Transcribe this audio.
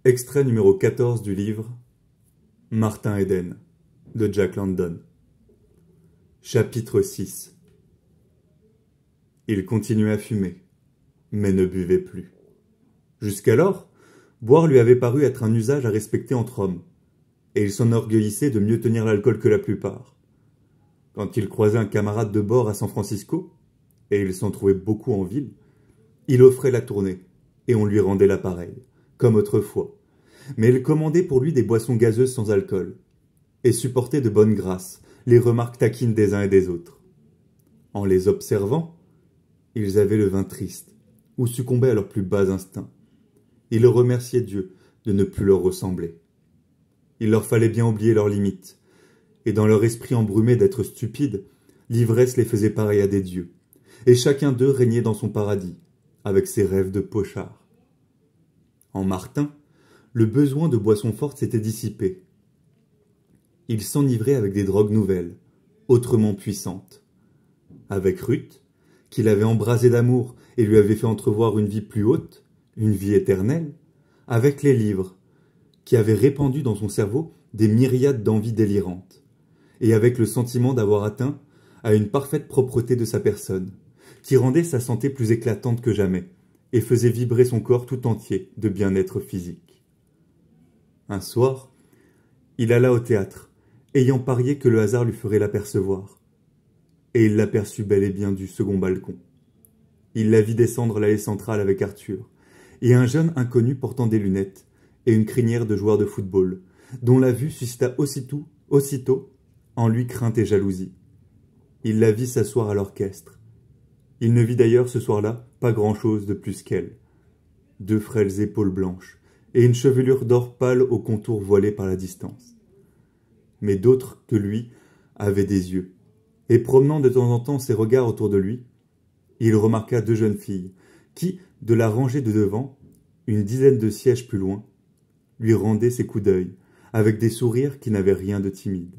Extrait numéro 14 du livre Martin Eden de Jack London. Chapitre 6. Il continuait à fumer, mais ne buvait plus. Jusqu'alors, boire lui avait paru être un usage à respecter entre hommes, et il s'enorgueillissait de mieux tenir l'alcool que la plupart. Quand il croisait un camarade de bord à San Francisco, et il s'en trouvait beaucoup en ville, il offrait la tournée, et on lui rendait l'appareil, comme autrefois. Mais il commandait pour lui des boissons gazeuses sans alcool, et supportait de bonne grâce les remarques taquines des uns et des autres. En les observant, ils avaient le vin triste, ou succombaient à leurs plus bas instincts. Ils remerciaient Dieu de ne plus leur ressembler. Il leur fallait bien oublier leurs limites, et dans leur esprit embrumé d'être stupides, l'ivresse les faisait pareils à des dieux, et chacun d'eux régnait dans son paradis, avec ses rêves de pochard. En Martin, le besoin de boissons fortes s'était dissipé. Il s'enivrait avec des drogues nouvelles, autrement puissantes. Avec Ruth, qui l'avait embrasé d'amour et lui avait fait entrevoir une vie plus haute, une vie éternelle, avec les livres, qui avaient répandu dans son cerveau des myriades d'envies délirantes, et avec le sentiment d'avoir atteint à une parfaite propreté de sa personne, qui rendait sa santé plus éclatante que jamais, et faisait vibrer son corps tout entier de bien-être physique. Un soir, il alla au théâtre, ayant parié que le hasard lui ferait l'apercevoir. Et il l'aperçut bel et bien du second balcon. Il la vit descendre l'allée centrale avec Arthur, et un jeune inconnu portant des lunettes et une crinière de joueur de football, dont la vue suscita aussitôt en lui crainte et jalousie. Il la vit s'asseoir à l'orchestre. Il ne vit d'ailleurs ce soir-là pas grand-chose de plus qu'elle. 2 frêles épaules blanches, et une chevelure d'or pâle aux contours voilés par la distance. Mais d'autres que lui avaient des yeux, et promenant de temps en temps ses regards autour de lui, il remarqua 2 jeunes filles, qui, de la rangée de devant, une dizaine de sièges plus loin, lui rendaient ses coups d'œil, avec des sourires qui n'avaient rien de timide.